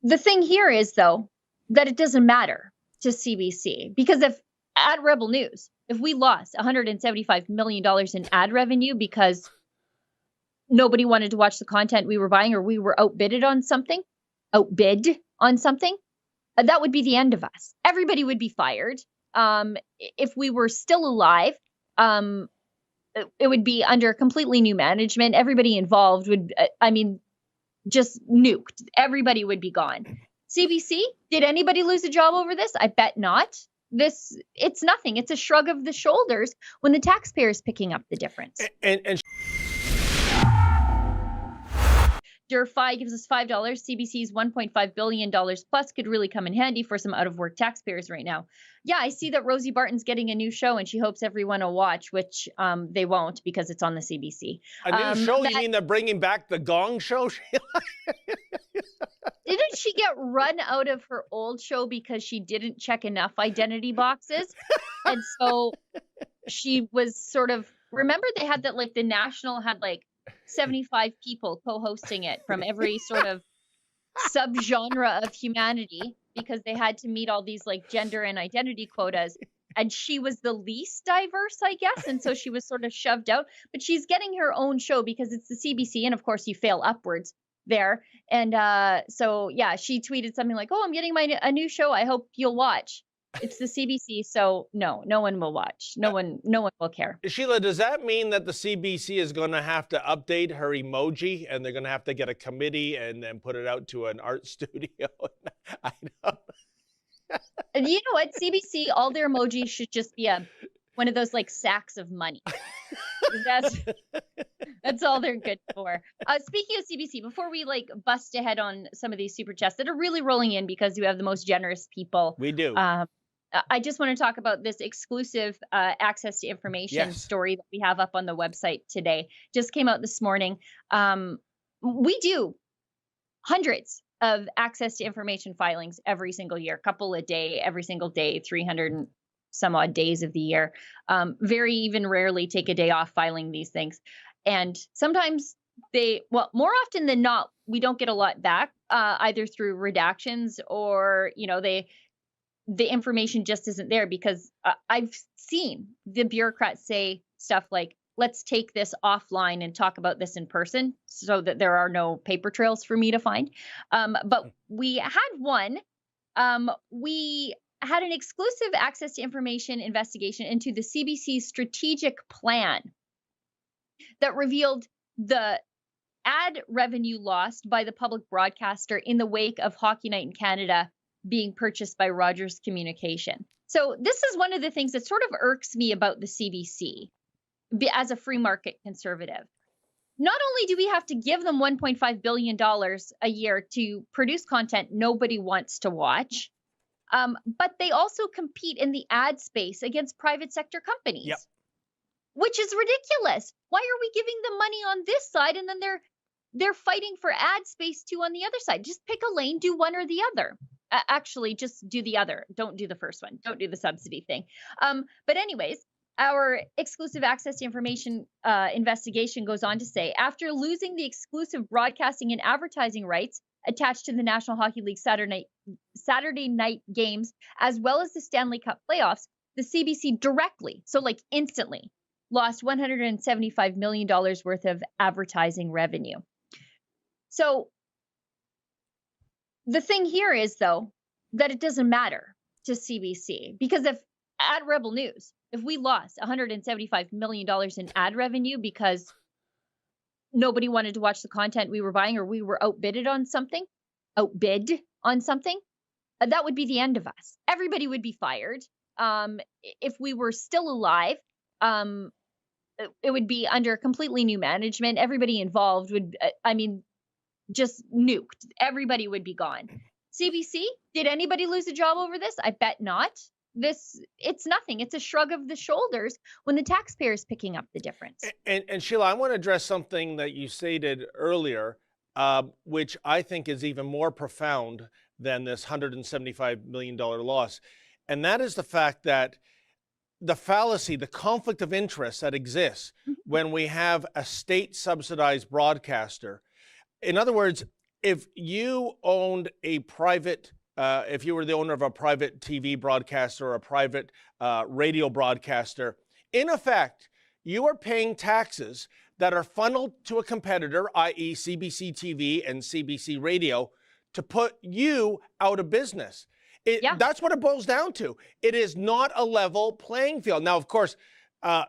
The thing here is, though, that it doesn't matter to CBC because if at Rebel News, if we lost $175 million in ad revenue because nobody wanted to watch the content we were buying or we were outbid on something, that would be the end of us. Everybody would be fired. If we were still alive, it would be under completely new management. Everybody involved would, just nuked. Everybody would be gone. CBC, did anybody lose a job over this? I bet not. It's nothing. It's a shrug of the shoulders when the taxpayer is picking up the difference. And DER5 gives us $5. CBC's $1.5 billion plus could really come in handy for some out-of-work taxpayers right now. Yeah, I see that Rosie Barton's getting a new show and she hopes everyone will watch, which they won't because it's on the CBC. A new show? You mean they're bringing back the Gong Show, Sheila? Didn't she get run out of her old show because she didn't check enough identity boxes? And so she was sort of, remember they had that, like the National had like 75 people co-hosting it from every sort of subgenre of humanity because they had to meet all these like gender and identity quotas. And she was the least diverse, I guess. And so she was sort of shoved out. But she's getting her own show because it's the CBC. And of course, you fail upwards there. And so, yeah, she tweeted something like, oh, I'm getting a new show. I hope you'll watch. It's the CBC, so no one will watch. No one will care. Sheila, does that mean that the CBC is going to have to update her emoji and they're going to have to get a committee and then put it out to an art studio? I know. And you know what? CBC, all their emojis should just be one of those like sacks of money. That's all they're good for. Speaking of CBC, before we like bust ahead on some of these super chats that are really rolling in because you have the most generous people. We do. I just want to talk about this exclusive access to information story that we have up on the website today. Just came out this morning. We do hundreds of access to information filings every single year, couple a day, every single day, 300 and some odd days of the year. Very even rarely take a day off filing these things. And sometimes more often than not, we don't get a lot back, either through redactions or, the information just isn't there because I've seen the bureaucrats say stuff like, let's take this offline and talk about this in person so that there are no paper trails for me to find. But we had one. We had an exclusive access to information investigation into the CBC strategic plan that revealed the ad revenue lost by the public broadcaster in the wake of Hockey Night in Canada being purchased by Rogers Communication. So this is one of the things that sort of irks me about the CBC as a free market conservative. Not only do we have to give them $1.5 billion a year to produce content nobody wants to watch, but they also compete in the ad space against private sector companies, which is ridiculous. Why are we giving them money on this side and then they're fighting for ad space too on the other side? Just pick a lane, do one or the other. Actually, just do the other. Don't do the first one. Don't do the subsidy thing. But anyways, our exclusive access to information investigation goes on to say, after losing the exclusive broadcasting and advertising rights attached to the National Hockey League Saturday night games, as well as the Stanley Cup playoffs, the CBC directly, so like instantly, lost $175 million worth of advertising revenue. So the thing here is, though, that it doesn't matter to CBC because if at Rebel News, if we lost $175 million in ad revenue because nobody wanted to watch the content we were buying or we were outbid on something, that would be the end of us. Everybody would be fired. If we were still alive, it would be under completely new management. Everybody involved would, just nuked. Everybody would be gone. CBC, did anybody lose a job over this? I bet not. It's nothing. It's a shrug of the shoulders when the taxpayer is picking up the difference. And Sheila, I want to address something that you stated earlier, which I think is even more profound than this $175 million loss. And that is the fact that the fallacy, the conflict of interest that exists when we have a state-subsidized broadcaster. In other words, if you owned a private, if you were the owner of a private TV broadcaster or a private radio broadcaster, in effect, you are paying taxes that are funneled to a competitor, i.e. CBC TV and CBC Radio, to put you out of business. That's what it boils down to. It is not a level playing field. Now, of course,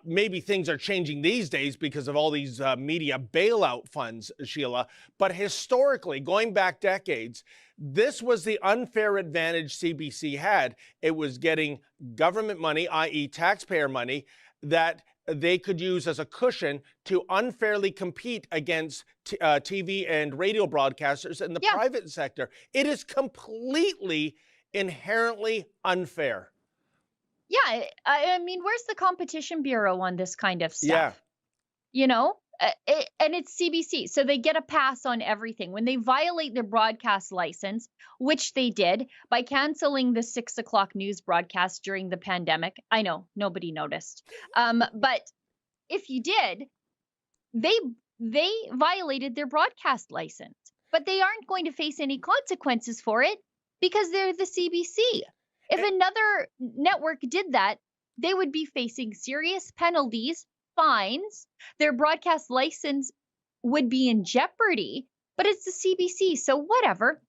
maybe things are changing these days because of all these media bailout funds, Sheila. But historically, going back decades, this was the unfair advantage CBC had. It was getting government money, i.e. taxpayer money, that they could use as a cushion to unfairly compete against TV and radio broadcasters in the private sector. It is completely, inherently unfair. Yeah, I mean, where's the Competition Bureau on this kind of stuff? Yeah. You know, and it's CBC, so they get a pass on everything. When they violate their broadcast license, which they did by canceling the 6 o'clock news broadcast during the pandemic. I know, nobody noticed. But if you did, they violated their broadcast license, but they aren't going to face any consequences for it because they're the CBC. If another network did that, they would be facing serious penalties, fines. Their broadcast license would be in jeopardy, but it's the CBC, so whatever.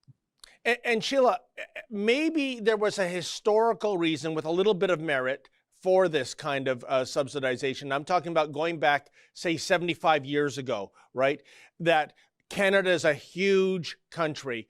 And Sheila, maybe there was a historical reason with a little bit of merit for this kind of subsidization. I'm talking about going back, say, 75 years ago, right? That Canada is a huge country,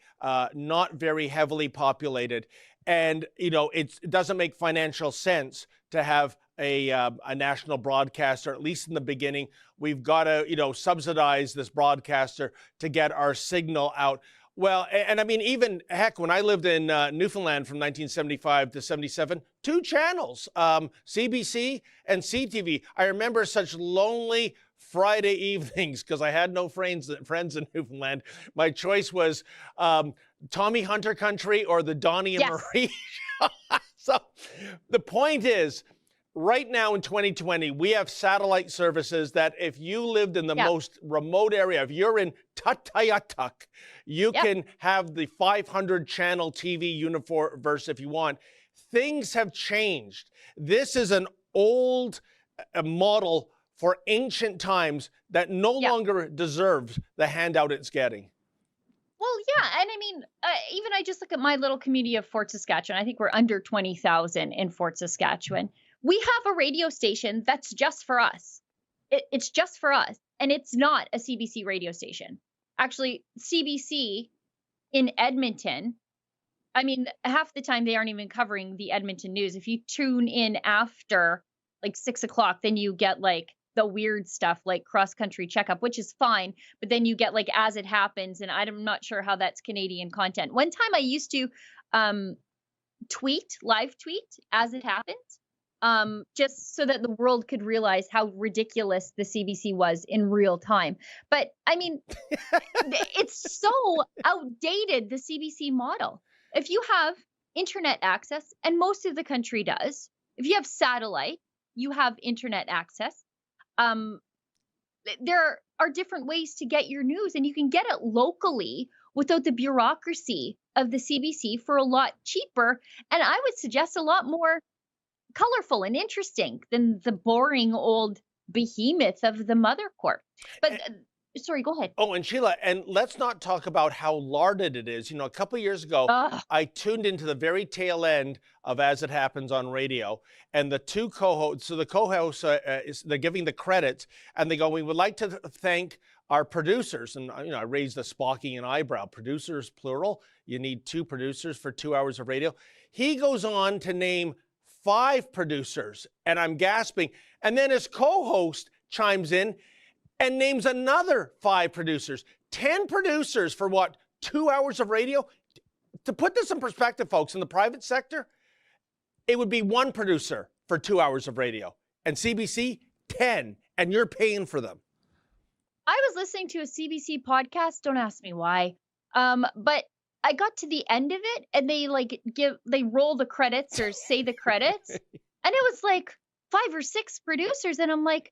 not very heavily populated. And, you know, it doesn't make financial sense to have a national broadcaster, at least in the beginning. We've got to, you know, subsidize this broadcaster to get our signal out. Well, and I mean, even heck, when I lived in Newfoundland from 1975 to 77, 2 channels, CBC and CTV. I remember such lonely Friday evenings because I had no friends in Newfoundland. My choice was Tommy Hunter Country or the Donnie and Marie show. So the point is, right now in 2020, we have satellite services that if you lived in the most remote area, if you're in Tutayatuck, you can have the 500 channel TV universe if you want. Things have changed. This is an old model for ancient times that no longer deserves the handout it's getting. Well, yeah. And I mean, even I just look at my little community of Fort Saskatchewan. I think we're under 20,000 in Fort Saskatchewan. We have a radio station that's just for us. It's just for us. And it's not a CBC radio station. Actually, CBC in Edmonton, I mean, half the time they aren't even covering the Edmonton news. If you tune in after like 6 o'clock, then you get like the weird stuff like cross country checkup, which is fine. But then you get like As It Happens. And I'm not sure how that's Canadian content. One time I used to live tweet As It Happens, just so that the world could realize how ridiculous the CBC was in real time. But I mean, it's so outdated, the CBC model. If you have internet access, and most of the country does, if you have satellite, you have internet access. There are different ways to get your news, and you can get it locally without the bureaucracy of the CBC for a lot cheaper. And I would suggest a lot more colorful and interesting than the boring old behemoth of the Mother Corp. But sorry, go ahead. Oh, and Sheila, and let's not talk about how larded it is. You know, a couple of years ago, I tuned into the very tail end of As It Happens on radio, and the 2 co-hosts, so the co-hosts, they're giving the credits, and they go, we would like to thank our producers. And, you know, I raised a Spockian eyebrow. Producers, plural. You need 2 producers for 2 hours of radio. He goes on to name 5 producers, and I'm gasping. And then his co-host chimes in and names another 5 producers. 10 producers for what, 2 hours of radio? To put this in perspective, folks, in the private sector, it would be 1 producer for 2 hours of radio. And CBC, 10, and you're paying for them. I was listening to a CBC podcast, don't ask me why, but I got to the end of it and they roll the credits or say the credits, and it was like 5 or 6 producers, and I'm like,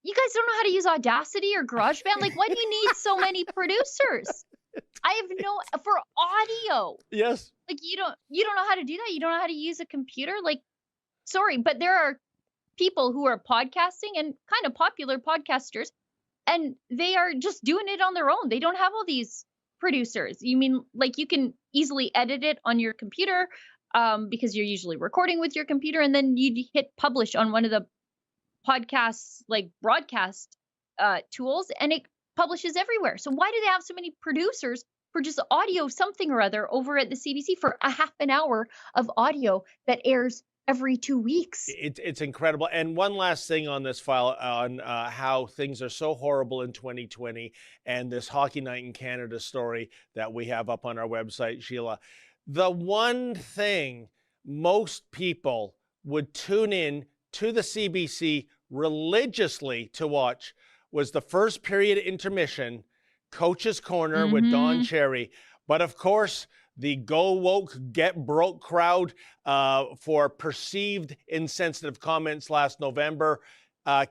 you guys don't know how to use Audacity or GarageBand? Like, why do you need so many producers? I have no for audio. Yes. Like you don't know how to do that. You don't know how to use a computer. Like, sorry, but there are people who are podcasting and kind of popular podcasters, and they are just doing it on their own. They don't have all these producers. You mean like you can easily edit it on your computer because you're usually recording with your computer, and then you hit publish on one of the podcasts like broadcast tools, and it publishes everywhere. So why do they have so many producers for just audio something or other over at the CBC for a half an hour of audio that airs every 2 weeks? It's incredible. And one last thing on this file on how things are so horrible in 2020 and this Hockey Night in Canada story that we have up on our website, Sheila. The one thing most people would tune in to the CBC religiously to watch was the first period intermission, Coach's Corner with Don Cherry. But of course, the go woke, get broke crowd for perceived insensitive comments last November,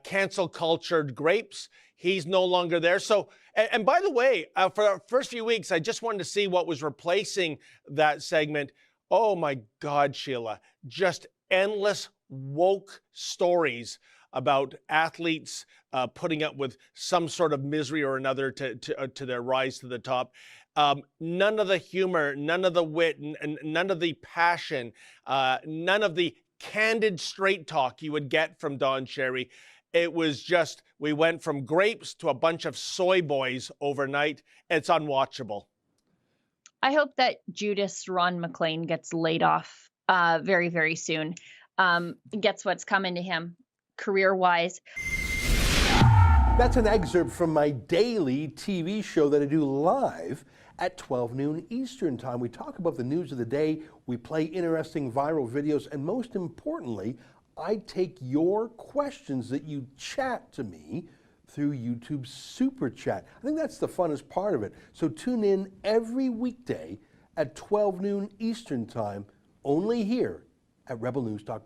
cancel cultured grapes. He's no longer there. So, and by the way, for our first few weeks, I just wanted to see what was replacing that segment. Oh my God, Sheila, just endless woke stories about athletes putting up with some sort of misery or another to their rise to the top. None of the humor, none of the wit, none of the passion, none of the candid straight talk you would get from Don Cherry. It was just, we went from grapes to a bunch of soy boys overnight. It's unwatchable. I hope that Judas Ron McLean gets laid off very, very soon. Gets what's coming to him career-wise. That's an excerpt from my daily TV show that I do live at 12 noon Eastern time. We talk about the news of the day, we play interesting viral videos, and most importantly, I take your questions that you chat to me through YouTube Super Chat. I think that's the funnest part of it. So tune in every weekday at 12 noon Eastern time, only here at rebelnews.com.